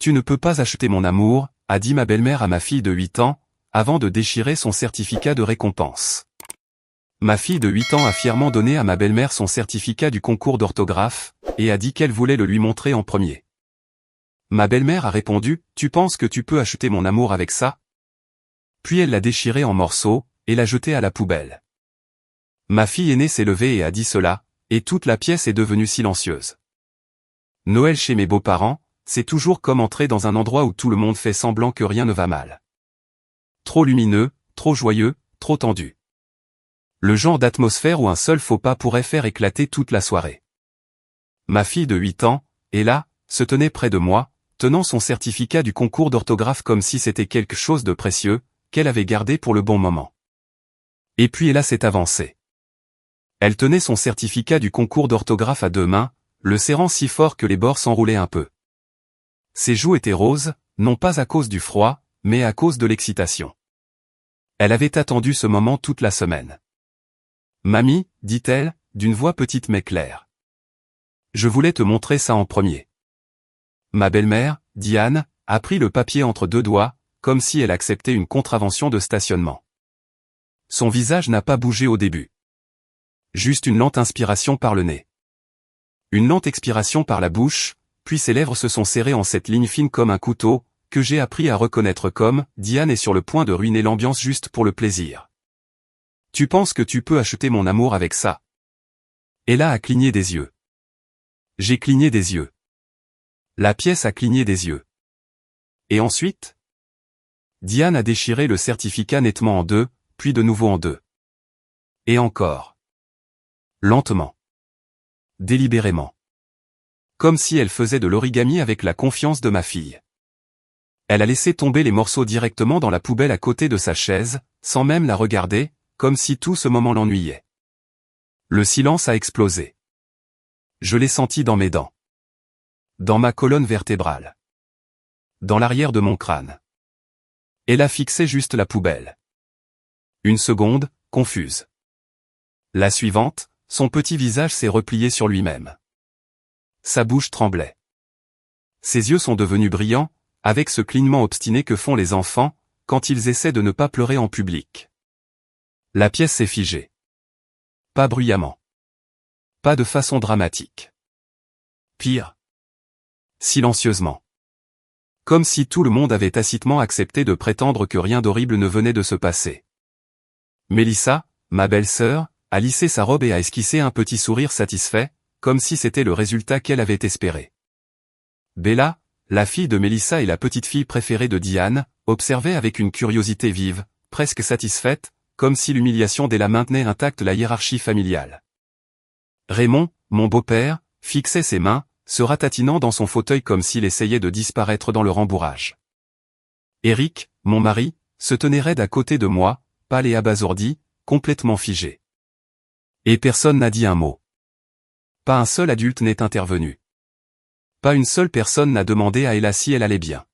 Tu ne peux pas acheter mon amour, a dit ma belle-mère à ma fille de 8 ans, avant de déchirer son certificat de récompense. Ma fille de 8 ans a fièrement donné à ma belle-mère son certificat du concours d'orthographe, et a dit qu'elle voulait le lui montrer en premier. Ma belle-mère a répondu, « Tu penses que tu peux acheter mon amour avec ça ?» Puis elle l'a déchiré en morceaux, et l'a jeté à la poubelle. Ma fille aînée s'est levée et a dit cela, et toute la pièce est devenue silencieuse. Noël chez mes beaux-parents, c'est toujours comme entrer dans un endroit où tout le monde fait semblant que rien ne va mal. Trop lumineux, trop joyeux, trop tendu. Le genre d'atmosphère où un seul faux pas pourrait faire éclater toute la soirée. Ma fille de 8 ans, est là, se tenait près de moi, tenant son certificat du concours d'orthographe comme si c'était quelque chose de précieux, qu'elle avait gardé pour le bon moment. Et puis elle s'est avancée. Elle tenait son certificat du concours d'orthographe à 2 mains, le serrant si fort que les bords s'enroulaient un peu. Ses joues étaient roses, non pas à cause du froid, mais à cause de l'excitation. Elle avait attendu ce moment toute la semaine. « Mamie, dit-elle, d'une voix petite mais claire. Je voulais te montrer ça en premier. » Ma belle-mère, Diane, a pris le papier entre 2 doigts, comme si elle acceptait une contravention de stationnement. Son visage n'a pas bougé au début. Juste une lente inspiration par le nez. Une lente expiration par la bouche, puis ses lèvres se sont serrées en cette ligne fine comme un couteau, que j'ai appris à reconnaître comme « Diane est sur le point de ruiner l'ambiance juste pour le plaisir. Tu penses que tu peux acheter mon amour avec ça ?» Ella a cligné des yeux. J'ai cligné des yeux. La pièce a cligné des yeux. Et ensuite ? Diane a déchiré le certificat nettement en 2, puis de nouveau en 2. Et encore. Lentement. Délibérément. Comme si elle faisait de l'origami avec la confiance de ma fille. Elle a laissé tomber les morceaux directement dans la poubelle à côté de sa chaise, sans même la regarder, comme si tout ce moment l'ennuyait. Le silence a explosé. Je l'ai senti dans mes dents. Dans ma colonne vertébrale. Dans l'arrière de mon crâne. Elle a fixé juste la poubelle. Une seconde, confuse. La suivante, son petit visage s'est replié sur lui-même. Sa bouche tremblait. Ses yeux sont devenus brillants, avec ce clignement obstiné que font les enfants, quand ils essaient de ne pas pleurer en public. La pièce s'est figée. Pas bruyamment. Pas de façon dramatique. Pire. Silencieusement. Comme si tout le monde avait tacitement accepté de prétendre que rien d'horrible ne venait de se passer. Mélissa, ma belle-sœur, a lissé sa robe et a esquissé un petit sourire satisfait, comme si c'était le résultat qu'elle avait espéré. Bella, la fille de Mélissa et la petite fille préférée de Diane, observait avec une curiosité vive, presque satisfaite, comme si l'humiliation d'Ella maintenait intacte la hiérarchie familiale. Raymond, mon beau-père, fixait ses mains, se ratatinant dans son fauteuil comme s'il essayait de disparaître dans le rembourrage. Éric, mon mari, se tenait raide à côté de moi, pâle et abasourdi, complètement figé. Et personne n'a dit un mot. Pas un seul adulte n'est intervenu. Pas une seule personne n'a demandé à Ella si elle allait bien.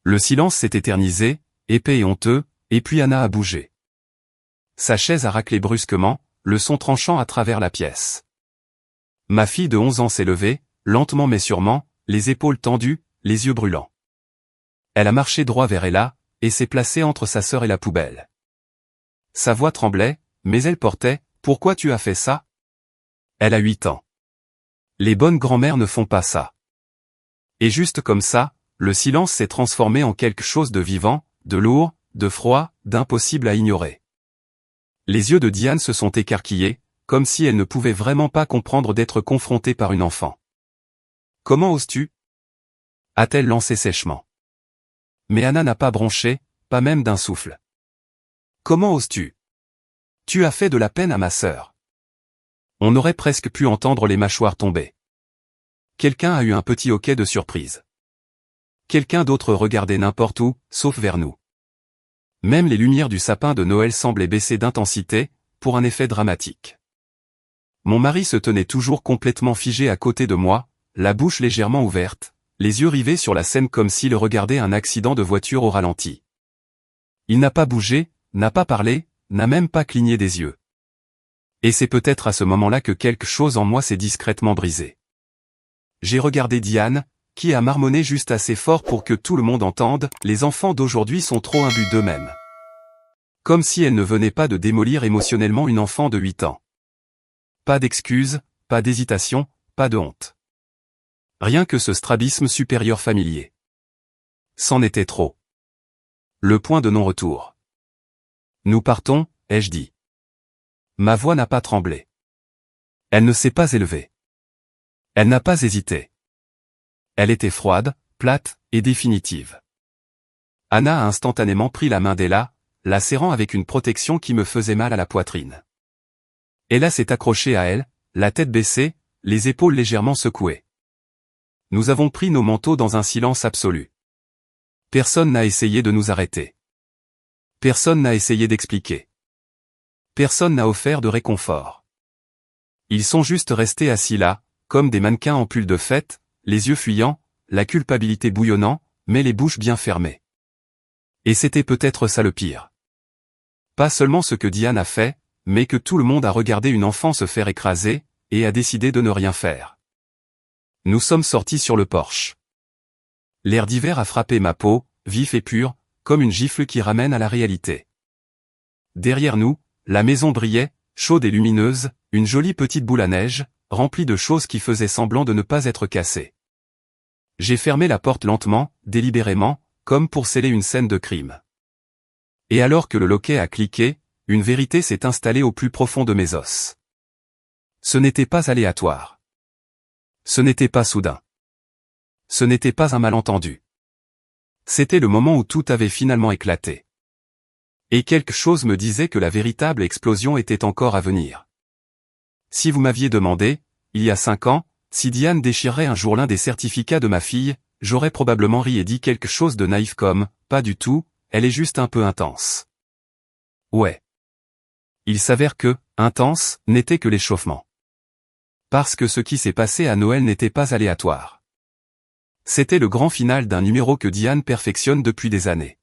Le silence s'est éternisé, épais et honteux, et puis Anna a bougé. Sa chaise a raclé brusquement, le son tranchant à travers la pièce. Ma fille de 11 ans s'est levée, lentement mais sûrement, les épaules tendues, les yeux brûlants. Elle a marché droit vers Ella, et s'est placée entre sa sœur et la poubelle. Sa voix tremblait, mais elle portait « Pourquoi tu as fait ça ?» Elle a 8 ans. Les bonnes grand-mères ne font pas ça. Et juste comme ça, le silence s'est transformé en quelque chose de vivant, de lourd, de froid, d'impossible à ignorer. Les yeux de Diane se sont écarquillés, comme si elle ne pouvait vraiment pas comprendre d'être confrontée par une enfant. « Comment oses-tu » a-t-elle lancé sèchement. Mais Anna n'a pas bronché, pas même d'un souffle. « Comment oses-tu ? Tu as fait de la peine à ma sœur. » On aurait presque pu entendre les mâchoires tomber. Quelqu'un a eu un petit hoquet de surprise. Quelqu'un d'autre regardait n'importe où, sauf vers nous. Même les lumières du sapin de Noël semblaient baisser d'intensité, pour un effet dramatique. Mon mari se tenait toujours complètement figé à côté de moi, la bouche légèrement ouverte, les yeux rivés sur la scène comme s'il regardait un accident de voiture au ralenti. Il n'a pas bougé, n'a pas parlé, n'a même pas cligné des yeux. Et c'est peut-être à ce moment-là que quelque chose en moi s'est discrètement brisé. J'ai regardé Diane, qui a marmonné juste assez fort pour que tout le monde entende, les enfants d'aujourd'hui sont trop imbus d'eux-mêmes. Comme si elle ne venait pas de démolir émotionnellement une enfant de 8 ans. Pas d'excuses, pas d'hésitation, pas de honte. Rien que ce strabisme supérieur familier. C'en était trop. Le point de non-retour. Nous partons, ai-je dit. Ma voix n'a pas tremblé. Elle ne s'est pas élevée. Elle n'a pas hésité. Elle était froide, plate, et définitive. Anna a instantanément pris la main d'Ella, la serrant avec une protection qui me faisait mal à la poitrine. Ella s'est accrochée à elle, la tête baissée, les épaules légèrement secouées. Nous avons pris nos manteaux dans un silence absolu. Personne n'a essayé de nous arrêter. Personne n'a essayé d'expliquer. Personne n'a offert de réconfort. Ils sont juste restés assis là, comme des mannequins en pull de fête, les yeux fuyants, la culpabilité bouillonnant, mais les bouches bien fermées. Et c'était peut-être ça le pire. Pas seulement ce que Diane a fait, mais que tout le monde a regardé une enfant se faire écraser, et a décidé de ne rien faire. Nous sommes sortis sur le porche. L'air d'hiver a frappé ma peau, vif et pur, comme une gifle qui ramène à la réalité. Derrière nous, la maison brillait, chaude et lumineuse, une jolie petite boule à neige, remplie de choses qui faisaient semblant de ne pas être cassées. J'ai fermé la porte lentement, délibérément, comme pour sceller une scène de crime. Et alors que le loquet a cliqué, une vérité s'est installée au plus profond de mes os. Ce n'était pas aléatoire. Ce n'était pas soudain. Ce n'était pas un malentendu. C'était le moment où tout avait finalement éclaté. Et quelque chose me disait que la véritable explosion était encore à venir. Si vous m'aviez demandé, il y a 5 ans, si Diane déchirerait un jour l'un des certificats de ma fille, j'aurais probablement ri et dit quelque chose de naïf comme « pas du tout, elle est juste un peu intense ». Ouais. Il s'avère que « intense » n'était que l'échauffement. Parce que ce qui s'est passé à Noël n'était pas aléatoire. C'était le grand final d'un numéro que Diane perfectionne depuis des années.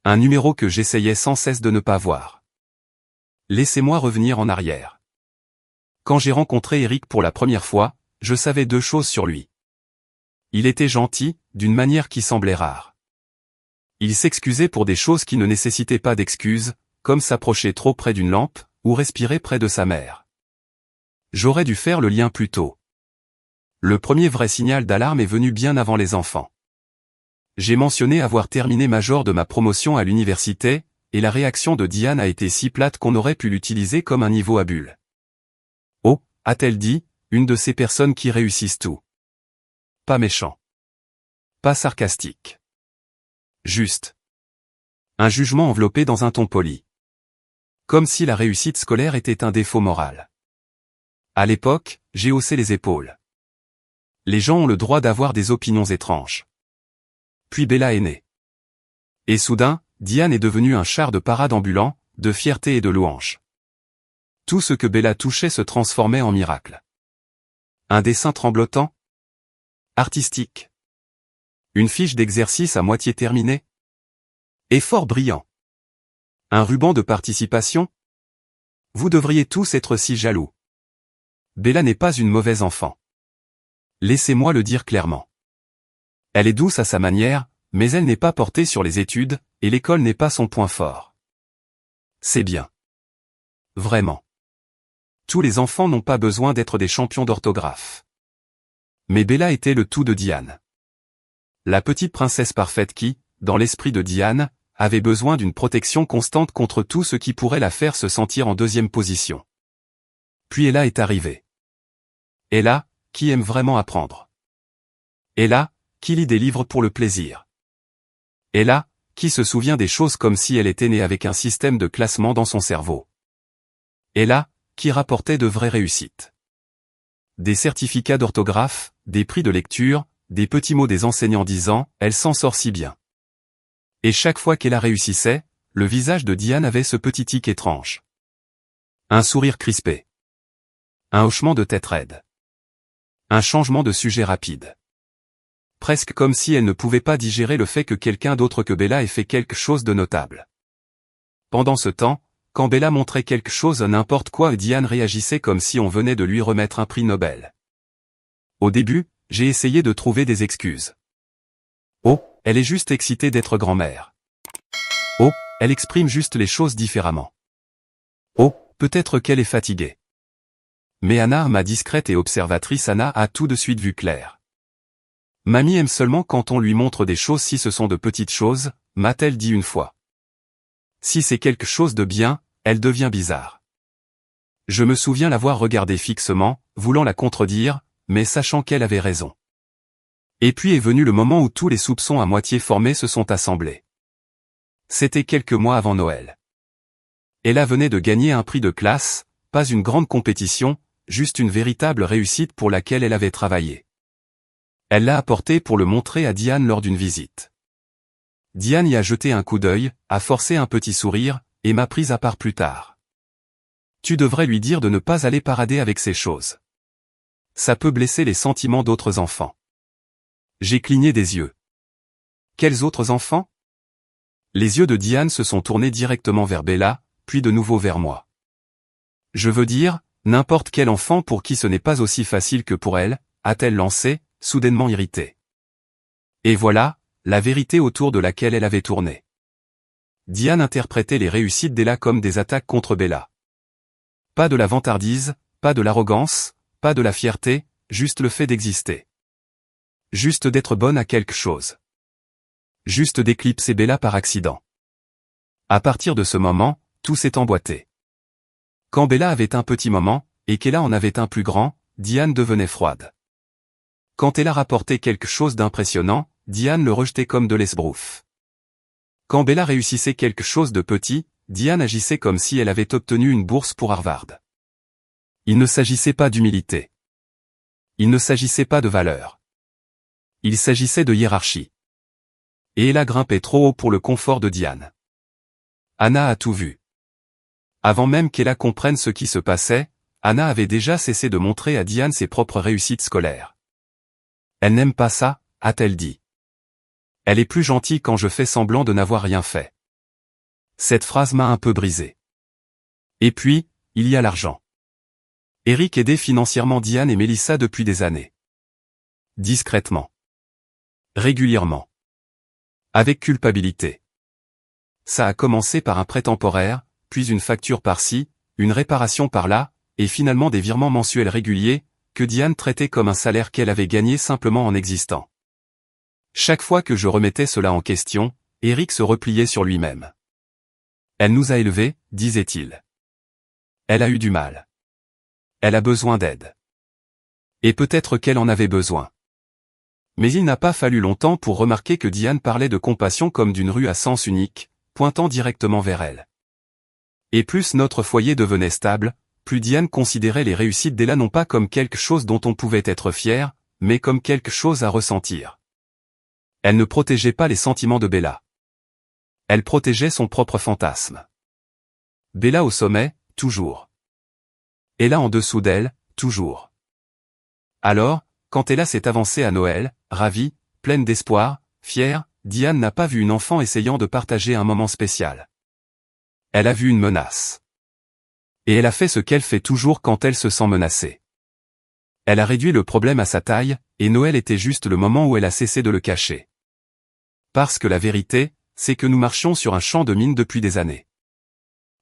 Un numéro que j'essayais sans cesse de ne pas voir. Laissez-moi revenir en arrière. Quand j'ai rencontré Eric pour la première fois, je savais 2 choses sur lui. Il était gentil, d'une manière qui semblait rare. Il s'excusait pour des choses qui ne nécessitaient pas d'excuses, comme s'approcher trop près d'une lampe, ou respirer près de sa mère. J'aurais dû faire le lien plus tôt. Le premier vrai signal d'alarme est venu bien avant les enfants. J'ai mentionné avoir terminé major de ma promotion à l'université, et la réaction de Diane a été si plate qu'on aurait pu l'utiliser comme un niveau à bulle. Oh, a-t-elle dit, une de ces personnes qui réussissent tout. Pas méchant. Pas sarcastique. Juste. Un jugement enveloppé dans un ton poli. Comme si la réussite scolaire était un défaut moral. À l'époque, j'ai haussé les épaules. Les gens ont le droit d'avoir des opinions étranges. Puis Bella est née. Et soudain, Diane est devenue un char de parade ambulant, de fierté et de louange. Tout ce que Bella touchait se transformait en miracle. Un dessin tremblotant? Artistique. Une fiche d'exercice à moitié terminée? Effort brillant. Un ruban de participation? Vous devriez tous être si jaloux. Bella n'est pas une mauvaise enfant. Laissez-moi le dire clairement. Elle est douce à sa manière, mais elle n'est pas portée sur les études, et l'école n'est pas son point fort. C'est bien. Vraiment. Tous les enfants n'ont pas besoin d'être des champions d'orthographe. Mais Bella était le tout de Diane. La petite princesse parfaite qui, dans l'esprit de Diane, avait besoin d'une protection constante contre tout ce qui pourrait la faire se sentir en deuxième position. Puis Ella est arrivée. Ella, qui aime vraiment apprendre. Ella, qui lit des livres pour le plaisir. Ella, qui se souvient des choses comme si elle était née avec un système de classement dans son cerveau. Ella, qui rapportait de vraies réussites. Des certificats d'orthographe, des prix de lecture, des petits mots des enseignants disant « elle s'en sort si bien ». Et chaque fois qu'Ella réussissait, le visage de Diane avait ce petit tic étrange. Un sourire crispé. Un hochement de tête raide. Un changement de sujet rapide. Presque comme si elle ne pouvait pas digérer le fait que quelqu'un d'autre que Bella ait fait quelque chose de notable. Pendant ce temps, quand Bella montrait quelque chose n'importe quoi, Diane réagissait comme si on venait de lui remettre un prix Nobel. Au début, j'ai essayé de trouver des excuses. Oh, elle est juste excitée d'être grand-mère. Oh, elle exprime juste les choses différemment. Oh, peut-être qu'elle est fatiguée. Mais Anna, ma discrète et observatrice Anna, a tout de suite vu clair. Mamie aime seulement quand on lui montre des choses si ce sont de petites choses, m'a-t-elle dit une fois. Si c'est quelque chose de bien, elle devient bizarre. Je me souviens l'avoir regardée fixement, voulant la contredire, mais sachant qu'elle avait raison. Et puis est venu le moment où tous les soupçons à moitié formés se sont assemblés. C'était quelques mois avant Noël. Ella venait de gagner un prix de classe, pas une grande compétition, juste une véritable réussite pour laquelle elle avait travaillé. Elle l'a apporté pour le montrer à Diane lors d'une visite. Diane y a jeté un coup d'œil, a forcé un petit sourire, et m'a prise à part plus tard. Tu devrais lui dire de ne pas aller parader avec ces choses. Ça peut blesser les sentiments d'autres enfants. J'ai cligné des yeux. Quels autres enfants? Les yeux de Diane se sont tournés directement vers Bella, puis de nouveau vers moi. Je veux dire, n'importe quel enfant pour qui ce n'est pas aussi facile que pour elle, a-t-elle lancé, soudainement irritée. Et voilà, la vérité autour de laquelle elle avait tourné. Diane interprétait les réussites d'Ella comme des attaques contre Bella. Pas de la vantardise, pas de l'arrogance, pas de la fierté, juste le fait d'exister. Juste d'être bonne à quelque chose. Juste d'éclipser Bella par accident. À partir de ce moment, tout s'est emboîté. Quand Bella avait un petit moment, et qu'Ella en avait un plus grand, Diane devenait froide. Quand Ella rapportait quelque chose d'impressionnant, Diane le rejetait comme de l'esbrouffe. Quand Bella réussissait quelque chose de petit, Diane agissait comme si elle avait obtenu une bourse pour Harvard. Il ne s'agissait pas d'humilité. Il ne s'agissait pas de valeur. Il s'agissait de hiérarchie. Et Ella grimpait trop haut pour le confort de Diane. Anna a tout vu. Avant même qu'Ella comprenne ce qui se passait, Anna avait déjà cessé de montrer à Diane ses propres réussites scolaires. Elle n'aime pas ça, a-t-elle dit. Elle est plus gentille quand je fais semblant de n'avoir rien fait. Cette phrase m'a un peu brisé. Et puis, il y a l'argent. Eric aidait financièrement Diane et Mélissa depuis des années. Discrètement. Régulièrement. Avec culpabilité. Ça a commencé par un prêt temporaire, puis une facture par-ci, une réparation par-là, et finalement des virements mensuels réguliers, que Diane traitait comme un salaire qu'elle avait gagné simplement en existant. Chaque fois que je remettais cela en question, Eric se repliait sur lui-même. Elle nous a élevés, disait-il. Elle a eu du mal. Elle a besoin d'aide. Et peut-être qu'elle en avait besoin. Mais il n'a pas fallu longtemps pour remarquer que Diane parlait de compassion comme d'une rue à sens unique, pointant directement vers elle. Et plus notre foyer devenait stable, plus Diane considérait les réussites d'Ella non pas comme quelque chose dont on pouvait être fier, mais comme quelque chose à ressentir. Elle ne protégeait pas les sentiments de Bella. Elle protégeait son propre fantasme. Bella au sommet, toujours. Ella en dessous d'elle, toujours. Alors, quand Ella s'est avancée à Noël, ravie, pleine d'espoir, fière, Diane n'a pas vu une enfant essayant de partager un moment spécial. Elle a vu une menace. Et elle a fait ce qu'elle fait toujours quand elle se sent menacée. Elle a réduit le problème à sa taille, et Noël était juste le moment où elle a cessé de le cacher. Parce que la vérité, c'est que nous marchions sur un champ de mine depuis des années.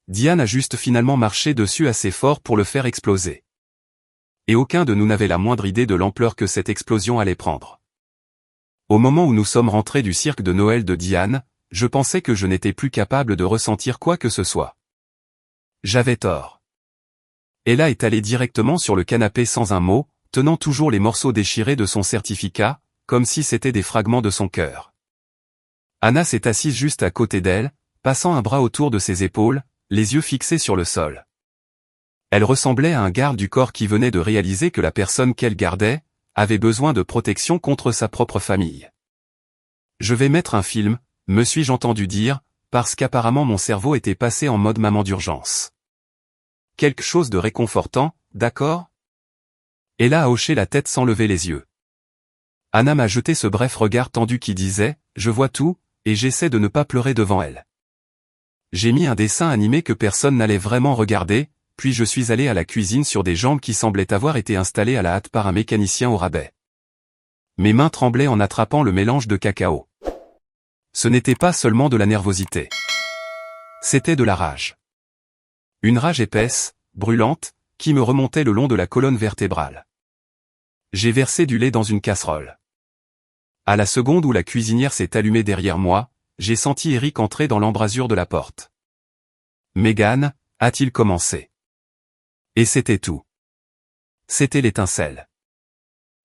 Diane a juste finalement marché dessus assez fort pour le faire exploser. Et aucun de nous n'avait la moindre idée de l'ampleur que cette explosion allait prendre. Au moment où nous sommes rentrés du cirque de Noël de Diane, je pensais que je n'étais plus capable de ressentir quoi que ce soit. J'avais tort. Ella est allée directement sur le canapé sans un mot, tenant toujours les morceaux déchirés de son certificat, comme si c'étaient des fragments de son cœur. Anna s'est assise juste à côté d'elle, passant un bras autour de ses épaules, les yeux fixés sur le sol. Elle ressemblait à un garde du corps qui venait de réaliser que la personne qu'elle gardait avait besoin de protection contre sa propre famille. Je vais mettre un film, me suis-je entendu dire, parce qu'apparemment mon cerveau était passé en mode maman d'urgence. Quelque chose de réconfortant, d'accord? Ella a hoché la tête sans lever les yeux. Anna m'a jeté ce bref regard tendu qui disait « Je vois tout », et j'essaie de ne pas pleurer devant elle. J'ai mis un dessin animé que personne n'allait vraiment regarder, puis je suis allé à la cuisine sur des jambes qui semblaient avoir été installées à la hâte par un mécanicien au rabais. Mes mains tremblaient en attrapant le mélange de cacao. Ce n'était pas seulement de la nervosité. C'était de la rage. Une rage épaisse, brûlante, qui me remontait le long de la colonne vertébrale. J'ai versé du lait dans une casserole. À la seconde où la cuisinière s'est allumée derrière moi, j'ai senti Eric entrer dans l'embrasure de la porte. « Megan » a-t-il commencé. Et c'était tout. C'était l'étincelle.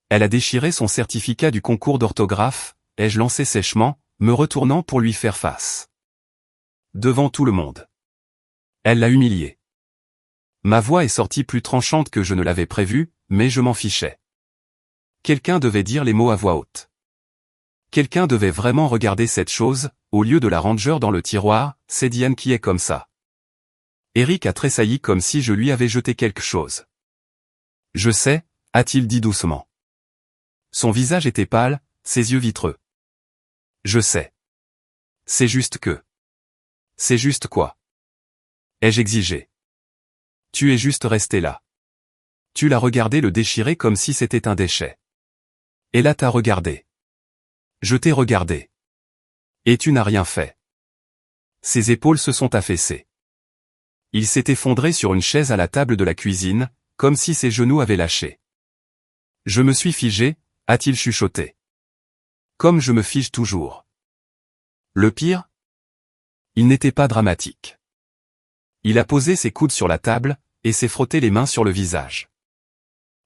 Elle a déchiré son certificat du concours d'orthographe, ai-je lancé sèchement, me retournant pour lui faire face. Devant tout le monde. Elle l'a humilié. Ma voix est sortie plus tranchante que je ne l'avais prévu, mais je m'en fichais. Quelqu'un devait dire les mots à voix haute. Quelqu'un devait vraiment regarder cette chose, au lieu de la ranger dans le tiroir, c'est Diane qui est comme ça. Eric a tressailli comme si je lui avais jeté quelque chose. Je sais, a-t-il dit doucement. Son visage était pâle, ses yeux vitreux. Je sais. C'est juste que. C'est juste quoi? Ai-je exigé? Tu es juste resté là. Tu l'as regardé le déchirer comme si c'était un déchet. Et là t'as regardé. Je t'ai regardé. Et tu n'as rien fait. Ses épaules se sont affaissées. Il s'est effondré sur une chaise à la table de la cuisine, comme si ses genoux avaient lâché. Je me suis figé, a-t-il chuchoté. Comme je me fige toujours. Le pire? Il n'était pas dramatique. Il a posé ses coudes sur la table, et s'est frotté les mains sur le visage.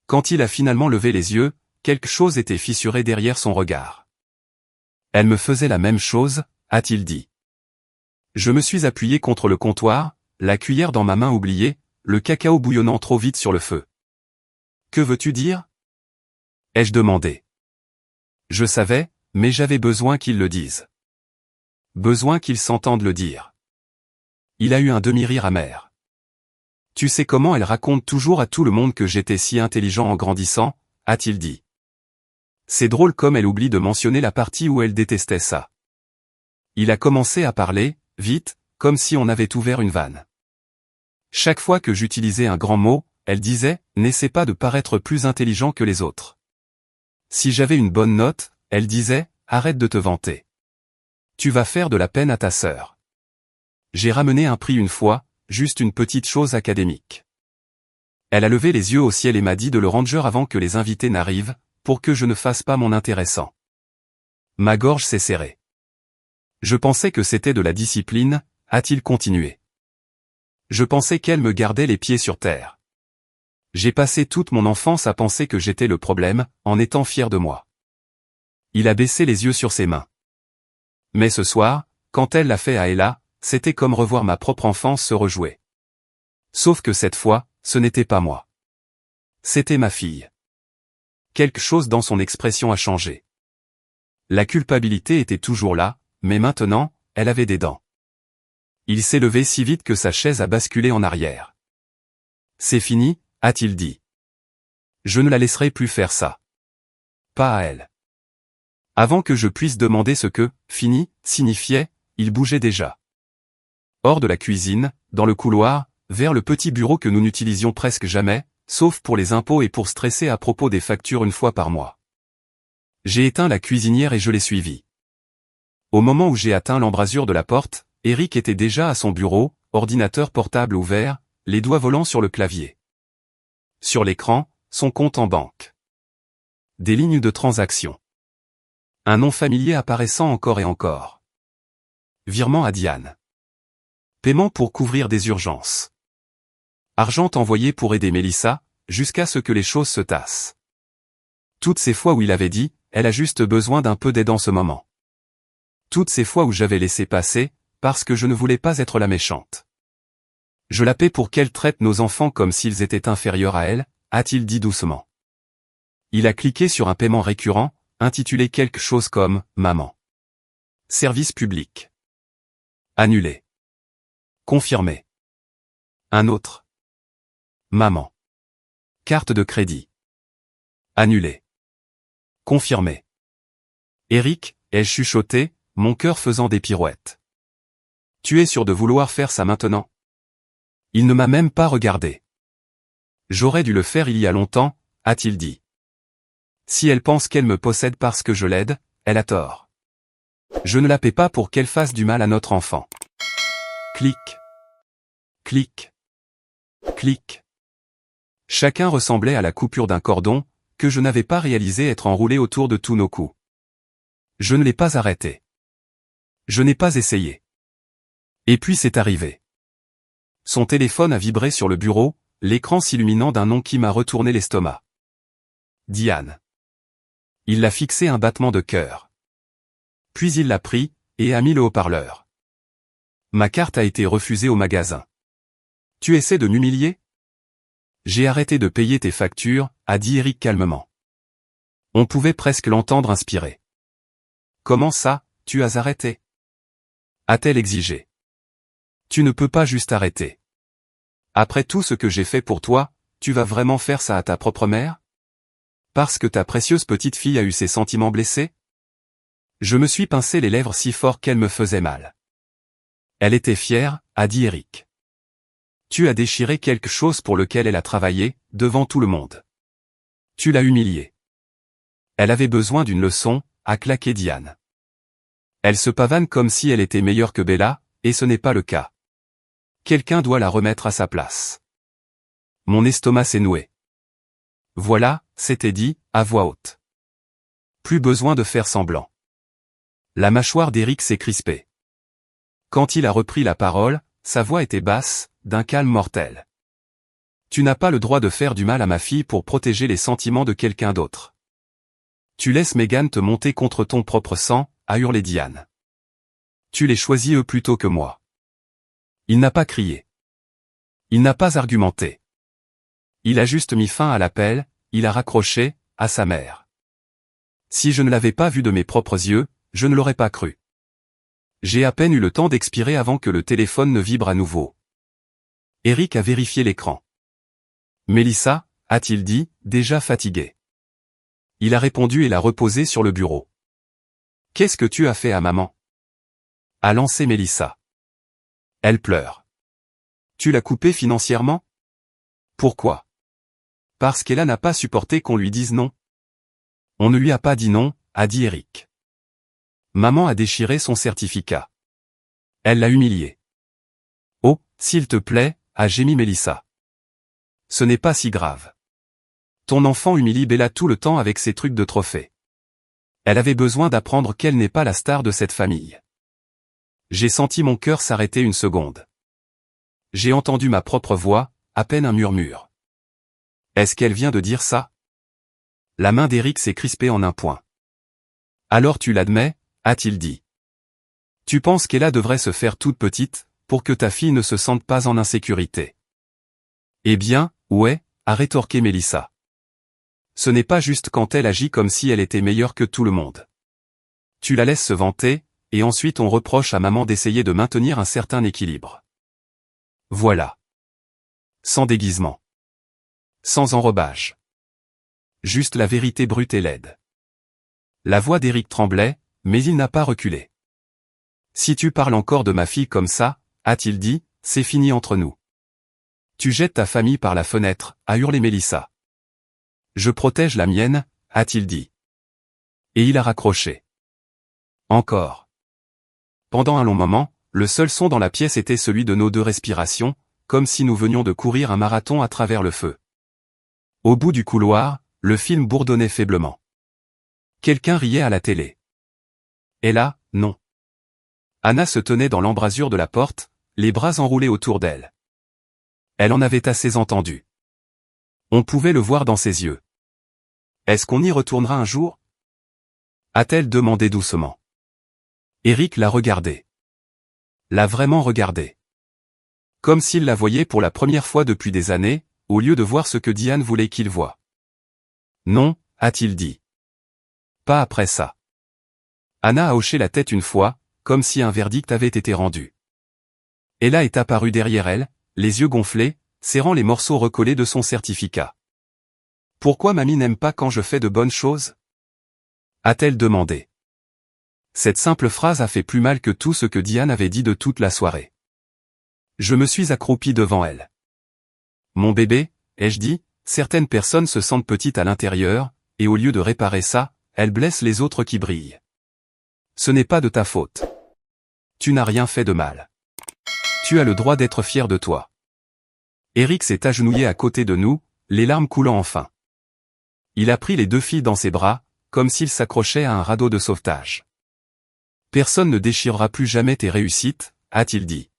Quand il a finalement levé les yeux, quelque chose était fissuré derrière son regard. Elle me faisait la même chose, a-t-il dit. Je me suis appuyé contre le comptoir, la cuillère dans ma main oubliée, le cacao bouillonnant trop vite sur le feu. Que veux-tu dire? Ai-je demandé. Je savais, mais j'avais besoin qu'il le dise. Besoin qu'il s'entende le dire. Il a eu un demi-rire amer. Tu sais comment elle raconte toujours à tout le monde que j'étais si intelligent en grandissant, a-t-il dit. C'est drôle comme elle oublie de mentionner la partie où elle détestait ça. Il a commencé à parler, vite, comme si on avait ouvert une vanne. Chaque fois que j'utilisais un grand mot, elle disait, n'essaie pas de paraître plus intelligent que les autres. Si j'avais une bonne note, elle disait, arrête de te vanter. Tu vas faire de la peine à ta sœur. J'ai ramené un prix une fois, juste une petite chose académique. Elle a levé les yeux au ciel et m'a dit de le ranger avant que les invités n'arrivent, pour que je ne fasse pas mon intéressant. Ma gorge s'est serrée. Je pensais que c'était de la discipline, a-t-il continué. Je pensais qu'elle me gardait les pieds sur terre. J'ai passé toute mon enfance à penser que j'étais le problème, en étant fier de moi. Il a baissé les yeux sur ses mains. Mais ce soir, quand elle l'a fait à Ella, c'était comme revoir ma propre enfance se rejouer. Sauf que cette fois, ce n'était pas moi. C'était ma fille. Quelque chose dans son expression a changé. La culpabilité était toujours là, mais maintenant, elle avait des dents. Il s'est levé si vite que sa chaise a basculé en arrière. C'est fini, a-t-il dit. Je ne la laisserai plus faire ça. Pas à elle. Avant que je puisse demander ce que « fini » signifiait, il bougeait déjà. Hors de la cuisine, dans le couloir, vers le petit bureau que nous n'utilisions presque jamais, sauf pour les impôts et pour stresser à propos des factures une fois par mois. J'ai éteint la cuisinière et je l'ai suivi. Au moment où j'ai atteint l'embrasure de la porte, Eric était déjà à son bureau, ordinateur portable ouvert, les doigts volants sur le clavier. Sur l'écran, son compte en banque. Des lignes de transaction. Un nom familier apparaissant encore et encore. Virement à Diane. Paiement pour couvrir des urgences. Argent envoyé pour aider Mélissa, jusqu'à ce que les choses se tassent. Toutes ces fois où il avait dit, elle a juste besoin d'un peu d'aide en ce moment. Toutes ces fois où j'avais laissé passer, parce que je ne voulais pas être la méchante. Je la paie pour qu'elle traite nos enfants comme s'ils étaient inférieurs à elle, a-t-il dit doucement. Il a cliqué sur un paiement récurrent, intitulé quelque chose comme « Maman ». Service public. Annulé. Confirmé. Un autre. Maman. Carte de crédit. Annulé. Confirmé. Eric, ai-je chuchoté, mon cœur faisant des pirouettes. Tu es sûr de vouloir faire ça maintenant? Il ne m'a même pas regardé. J'aurais dû le faire il y a longtemps, a-t-il dit. Si elle pense qu'elle me possède parce que je l'aide, elle a tort. Je ne la paie pas pour qu'elle fasse du mal à notre enfant. Clic. Clic. Clic. Chacun ressemblait à la coupure d'un cordon, que je n'avais pas réalisé être enroulé autour de tous nos coups. Je ne l'ai pas arrêté. Je n'ai pas essayé. Et puis c'est arrivé. Son téléphone a vibré sur le bureau, l'écran s'illuminant d'un nom qui m'a retourné l'estomac. Diane. Il l'a fixé un battement de cœur. Puis il l'a pris, et a mis le haut-parleur. Ma carte a été refusée au magasin. Tu essaies de m'humilier? J'ai arrêté de payer tes factures, a dit Eric calmement. On pouvait presque l'entendre inspirer. Comment ça, tu as arrêté? A-t-elle exigé. Tu ne peux pas juste arrêter. Après tout ce que j'ai fait pour toi, tu vas vraiment faire ça à ta propre mère? Parce que ta précieuse petite fille a eu ses sentiments blessés? Je me suis pincé les lèvres si fort qu'elles me faisaient mal. Elle était fière, a dit Eric. Tu as déchiré quelque chose pour lequel elle a travaillé, devant tout le monde. Tu l'as humiliée. Elle avait besoin d'une leçon, a claqué Diane. Elle se pavane comme si elle était meilleure que Bella, et ce n'est pas le cas. Quelqu'un doit la remettre à sa place. Mon estomac s'est noué. Voilà, c'était dit, à voix haute. Plus besoin de faire semblant. La mâchoire d'Eric s'est crispée. Quand il a repris la parole, sa voix était basse, d'un calme mortel. Tu n'as pas le droit de faire du mal à ma fille pour protéger les sentiments de quelqu'un d'autre. Tu laisses Megan te monter contre ton propre sang, a hurlé Diane. Tu les choisis eux plutôt que moi. Il n'a pas crié. Il n'a pas argumenté. Il a juste mis fin à l'appel, il a raccroché, à sa mère. Si je ne l'avais pas vu de mes propres yeux, je ne l'aurais pas cru. J'ai à peine eu le temps d'expirer avant que le téléphone ne vibre à nouveau. Eric a vérifié l'écran. Mélissa, a-t-il dit, déjà fatigué. Il a répondu et l'a reposé sur le bureau. Qu'est-ce que tu as fait à maman? A lancé Mélissa. Elle pleure. Tu l'as coupée financièrement? Pourquoi? Parce qu'elle n'a pas supporté qu'on lui dise non. On ne lui a pas dit non, a dit Eric. Maman a déchiré son certificat. Elle l'a humilié. Oh, s'il te plaît, a gémi Mélissa. Ce n'est pas si grave. Ton enfant humilie Bella tout le temps avec ses trucs de trophée. Elle avait besoin d'apprendre qu'elle n'est pas la star de cette famille. J'ai senti mon cœur s'arrêter une seconde. J'ai entendu ma propre voix, à peine un murmure. Est-ce qu'elle vient de dire ça? La main d'Eric s'est crispée en un point. Alors tu l'admets, a-t-il dit. Tu penses qu'Ella devrait se faire toute petite, pour que ta fille ne se sente pas en insécurité. Eh bien, ouais, a rétorqué Mélissa. Ce n'est pas juste quand elle agit comme si elle était meilleure que tout le monde. Tu la laisses se vanter, et ensuite on reproche à maman d'essayer de maintenir un certain équilibre. Voilà. Sans déguisement. Sans enrobage. Juste la vérité brute et laide. La voix d'Eric tremblait, mais il n'a pas reculé. Si tu parles encore de ma fille comme ça, a-t-il dit, c'est fini entre nous. Tu jettes ta famille par la fenêtre, a hurlé Mélissa. Je protège la mienne, a-t-il dit. Et il a raccroché. Encore. Pendant un long moment, le seul son dans la pièce était celui de nos deux respirations, comme si nous venions de courir un marathon à travers le feu. Au bout du couloir, le film bourdonnait faiblement. Quelqu'un riait à la télé. Et là, non. Anna se tenait dans l'embrasure de la porte, les bras enroulés autour d'elle. Elle en avait assez entendu. On pouvait le voir dans ses yeux. Est-ce qu'on y retournera un jour? A-t-elle demandé doucement. Eric l'a regardée. L'a vraiment regardée. Comme s'il la voyait pour la première fois depuis des années, au lieu de voir ce que Diane voulait qu'il voie. Non, a-t-il dit. Pas après ça. Anna a hoché la tête une fois, comme si un verdict avait été rendu. Ella est apparue derrière elle, les yeux gonflés, serrant les morceaux recollés de son certificat. Pourquoi mamie n'aime pas quand je fais de bonnes choses? A-t-elle demandé. Cette simple phrase a fait plus mal que tout ce que Diane avait dit de toute la soirée. Je me suis accroupi devant elle. Mon bébé, ai-je dit, certaines personnes se sentent petites à l'intérieur, et au lieu de réparer ça, elle blesse les autres qui brillent. Ce n'est pas de ta faute. Tu n'as rien fait de mal. Tu as le droit d'être fier de toi. Eric s'est agenouillé à côté de nous, les larmes coulant enfin. Il a pris les deux filles dans ses bras, comme s'il s'accrochait à un radeau de sauvetage. Personne ne déchirera plus jamais tes réussites, a-t-il dit.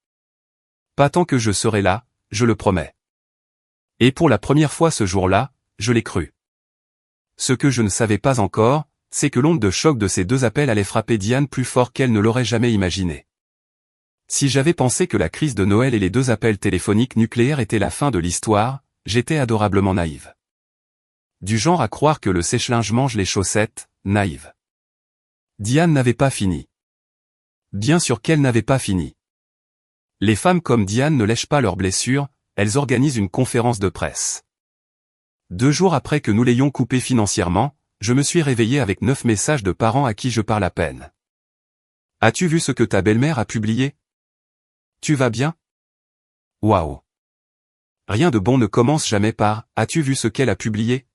Pas tant que je serai là, je le promets. Et pour la première fois ce jour-là, je l'ai cru. Ce que je ne savais pas encore, c'est que l'onde de choc de ces deux appels allait frapper Diane plus fort qu'elle ne l'aurait jamais imaginé. Si j'avais pensé que la crise de Noël et les deux appels téléphoniques nucléaires étaient la fin de l'histoire, j'étais adorablement naïve. Du genre à croire que le sèche-linge mange les chaussettes, naïve. Diane n'avait pas fini. Bien sûr qu'elle n'avait pas fini. Les femmes comme Diane ne lèchent pas leurs blessures, elles organisent une conférence de presse. 2 jours après que nous l'ayons coupée financièrement, je me suis réveillé avec 9 messages de parents à qui je parle à peine. As-tu vu ce que ta belle-mère a publié? Tu vas bien? Waouh! Rien de bon ne commence jamais par « As-tu vu ce qu'elle a publié ?»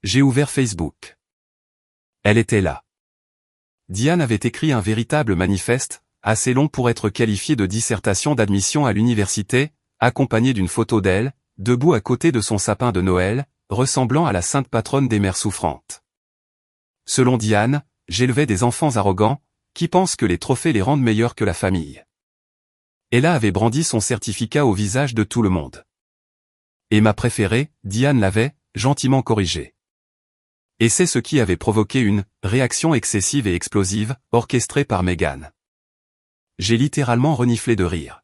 J'ai ouvert Facebook. Elle était là. Diane avait écrit un véritable manifeste, assez long pour être qualifié de dissertation d'admission à l'université, accompagné d'une photo d'elle, debout à côté de son sapin de Noël, ressemblant à la sainte patronne des mères souffrantes. Selon Diane, j'élevais des enfants arrogants, qui pensent que les trophées les rendent meilleurs que la famille. Ella avait brandi son certificat au visage de tout le monde. Et ma préférée, Diane l'avait, gentiment corrigée. Et c'est ce qui avait provoqué une réaction excessive et explosive, orchestrée par Meghan. J'ai littéralement reniflé de rire.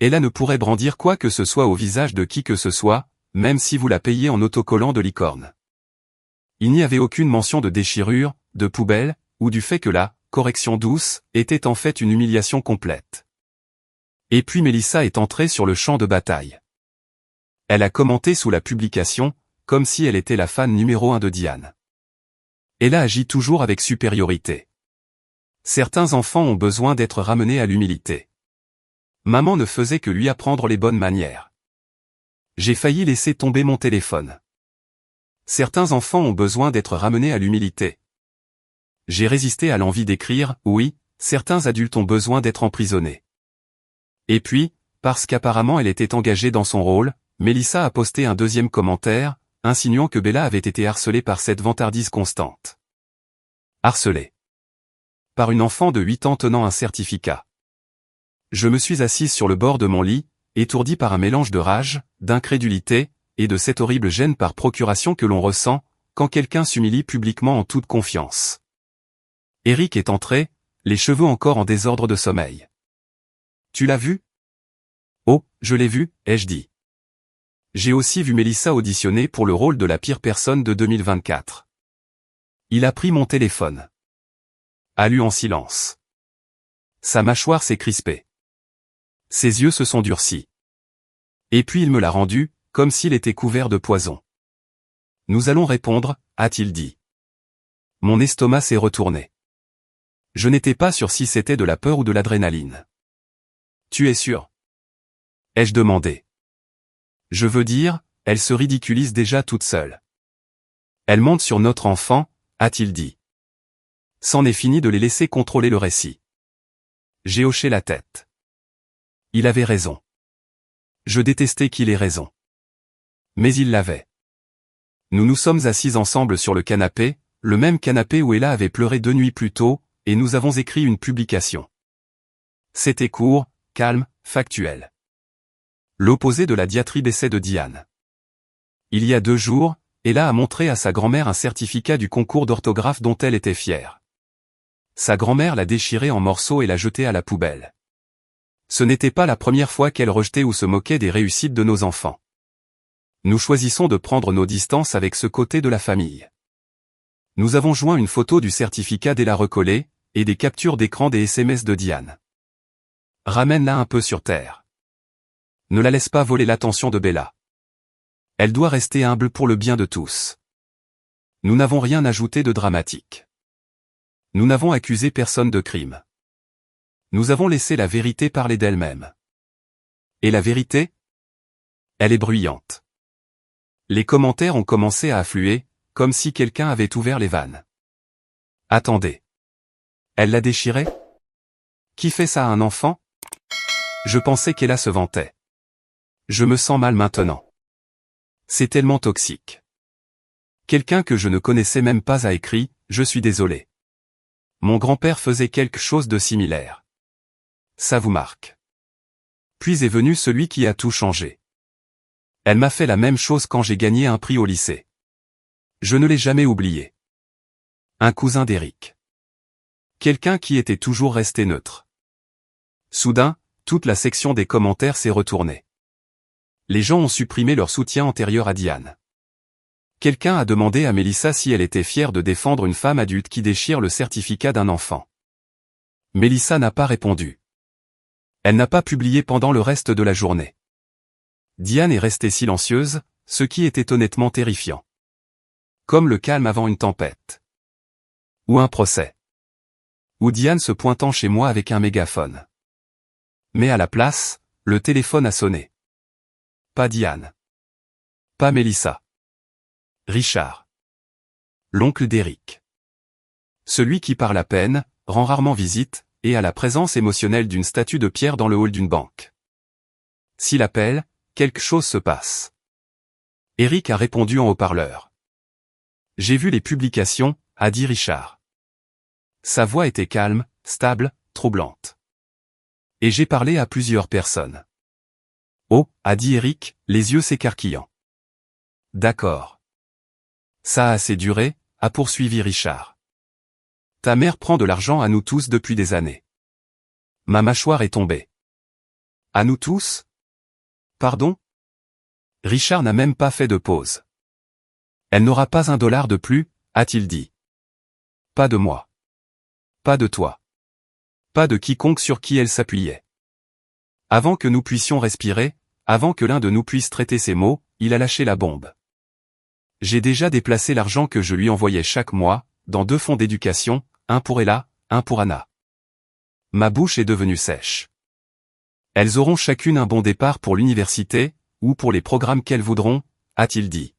Ella ne pourrait brandir quoi que ce soit au visage de qui que ce soit, même si vous la payez en autocollant de licorne. Il n'y avait aucune mention de déchirure, de poubelle, ou du fait que la correction douce était en fait une humiliation complète. Et puis Mélissa est entrée sur le champ de bataille. Elle a commenté sous la publication, comme si elle était la fan numéro 1 de Diane. Ella agit toujours avec supériorité. Certains enfants ont besoin d'être ramenés à l'humilité. Maman ne faisait que lui apprendre les bonnes manières. J'ai failli laisser tomber mon téléphone. Certains enfants ont besoin d'être ramenés à l'humilité. J'ai résisté à l'envie d'écrire, oui, certains adultes ont besoin d'être emprisonnés. Et puis, parce qu'apparemment elle était engagée dans son rôle, Mélissa a posté un deuxième commentaire, insinuant que Bella avait été harcelée par cette vantardise constante. Harcelée. Par une enfant de 8 ans tenant un certificat. Je me suis assise sur le bord de mon lit, étourdie par un mélange de rage, d'incrédulité, et de cette horrible gêne par procuration que l'on ressent, quand quelqu'un s'humilie publiquement en toute confiance. Eric est entré, les cheveux encore en désordre de sommeil. Tu l'as vu? Oh, je l'ai vu, ai-je dit. J'ai aussi vu Mélissa auditionner pour le rôle de la pire personne de 2024. Il a pris mon téléphone. A lu en silence. Sa mâchoire s'est crispée. Ses yeux se sont durcis. Et puis il me l'a rendu, comme s'il était couvert de poison. Nous allons répondre, a-t-il dit. Mon estomac s'est retourné. Je n'étais pas sûr si c'était de la peur ou de l'adrénaline. Tu es sûr? Ai-je demandé. Je veux dire, elle se ridiculise déjà toute seule. Elle monte sur notre enfant, a-t-il dit. C'en est fini de les laisser contrôler le récit. J'ai hoché la tête. Il avait raison. Je détestais qu'il ait raison. Mais il l'avait. Nous nous sommes assis ensemble sur le canapé, le même canapé où Ella avait pleuré 2 nuits plus tôt, et nous avons écrit une publication. C'était court, calme, factuel. L'opposé de la diatribe essai de Diane. Il y a 2 jours, Ella a montré à sa grand-mère un certificat du concours d'orthographe dont elle était fière. Sa grand-mère l'a déchiré en morceaux et l'a jeté à la poubelle. Ce n'était pas la première fois qu'elle rejetait ou se moquait des réussites de nos enfants. Nous choisissons de prendre nos distances avec ce côté de la famille. Nous avons joint une photo du certificat d'Ella recollée, et des captures d'écran des SMS de Diane. Ramène-la un peu sur terre. Ne la laisse pas voler l'attention de Bella. Elle doit rester humble pour le bien de tous. Nous n'avons rien ajouté de dramatique. Nous n'avons accusé personne de crime. Nous avons laissé la vérité parler d'elle-même. Et la vérité? Elle est bruyante. Les commentaires ont commencé à affluer, comme si quelqu'un avait ouvert les vannes. Attendez. Elle l'a déchiré? Qui fait ça à un enfant? Je pensais qu'Ella se vantait. Je me sens mal maintenant. C'est tellement toxique. Quelqu'un que je ne connaissais même pas a écrit « Je suis désolé. Mon grand-père faisait quelque chose de similaire. » Ça vous marque. Puis est venu celui qui a tout changé. Elle m'a fait la même chose quand j'ai gagné un prix au lycée. Je ne l'ai jamais oublié. Un cousin d'Eric. Quelqu'un qui était toujours resté neutre. Soudain, toute la section des commentaires s'est retournée. Les gens ont supprimé leur soutien antérieur à Diane. Quelqu'un a demandé à Mélissa si elle était fière de défendre une femme adulte qui déchire le certificat d'un enfant. Mélissa n'a pas répondu. Elle n'a pas publié pendant le reste de la journée. Diane est restée silencieuse, ce qui était honnêtement terrifiant. Comme le calme avant une tempête. Ou un procès. Ou Diane se pointant chez moi avec un mégaphone. Mais à la place, le téléphone a sonné. Pas Diane. Pas Mélissa. Richard. L'oncle d'Eric. Celui qui parle à peine, rend rarement visite, et a la présence émotionnelle d'une statue de pierre dans le hall d'une banque. S'il appelle, quelque chose se passe. Eric a répondu en haut-parleur. J'ai vu les publications, a dit Richard. Sa voix était calme, stable, troublante. Et j'ai parlé à plusieurs personnes. Oh, a dit Eric, les yeux s'écarquillant. D'accord. Ça a assez duré, a poursuivi Richard. Ta mère prend de l'argent à nous tous depuis des années. Ma mâchoire est tombée. À nous tous? Pardon? Richard n'a même pas fait de pause. Elle n'aura pas $1 de plus, a-t-il dit. Pas de moi. Pas de toi. Pas de quiconque sur qui elle s'appuyait. Avant que nous puissions respirer, avant que l'un de nous puisse traiter ses mots, il a lâché la bombe. J'ai déjà déplacé l'argent que je lui envoyais chaque mois, dans 2 fonds d'éducation, un pour Ella, un pour Anna. Ma bouche est devenue sèche. Elles auront chacune un bon départ pour l'université, ou pour les programmes qu'elles voudront, a-t-il dit.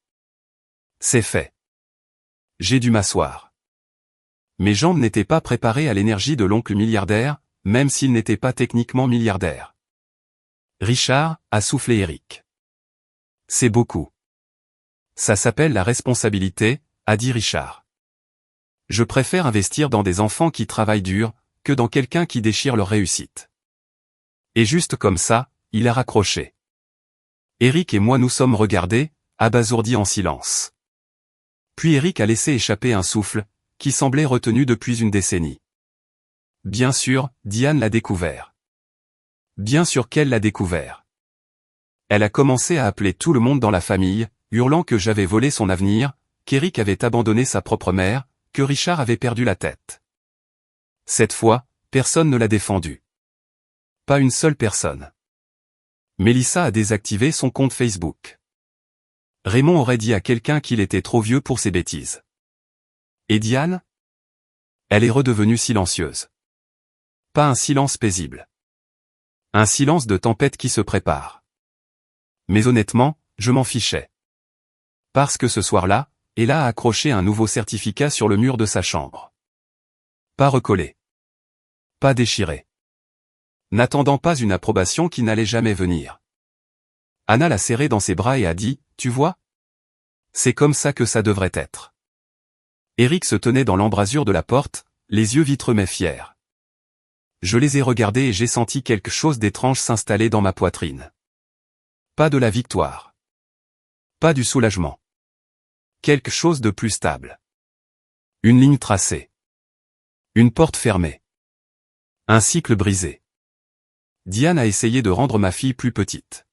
C'est fait. J'ai dû m'asseoir. Mes jambes n'étaient pas préparées à l'énergie de l'oncle milliardaire, même s'il n'était pas techniquement milliardaire. Richard, a soufflé Eric. C'est beaucoup. Ça s'appelle la responsabilité, a dit Richard. Je préfère investir dans des enfants qui travaillent dur, que dans quelqu'un qui déchire leur réussite. Et juste comme ça, il a raccroché. Eric et moi nous sommes regardés, abasourdis en silence. Puis Eric a laissé échapper un souffle, qui semblait retenu depuis une décennie. Bien sûr, Diane l'a découvert. Bien sûr qu'elle l'a découvert. Elle a commencé à appeler tout le monde dans la famille, hurlant que j'avais volé son avenir, qu'Eric avait abandonné sa propre mère, que Richard avait perdu la tête. Cette fois, personne ne l'a défendu. Pas une seule personne. Mélissa a désactivé son compte Facebook. Raymond aurait dit à quelqu'un qu'il était trop vieux pour ses bêtises. Et Diane? Elle est redevenue silencieuse. Pas un silence paisible. Un silence de tempête qui se prépare. Mais honnêtement, je m'en fichais. Parce que ce soir-là, Ella a accroché un nouveau certificat sur le mur de sa chambre. Pas recollé. Pas déchiré. N'attendant pas une approbation qui n'allait jamais venir. Anna l'a serré dans ses bras et a dit, tu vois? C'est comme ça que ça devrait être. Eric se tenait dans l'embrasure de la porte, les yeux vitreux mais fiers. Je les ai regardés et j'ai senti quelque chose d'étrange s'installer dans ma poitrine. Pas de la victoire. Pas du soulagement. Quelque chose de plus stable. Une ligne tracée. Une porte fermée. Un cycle brisé. Diane a essayé de rendre ma fille plus petite.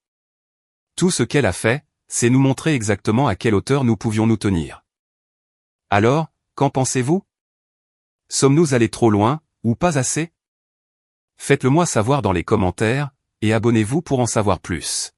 Tout ce qu'elle a fait, c'est nous montrer exactement à quelle hauteur nous pouvions nous tenir. Alors, qu'en pensez-vous? Sommes-nous allés trop loin, ou pas assez? Faites-le moi savoir dans les commentaires, et abonnez-vous pour en savoir plus.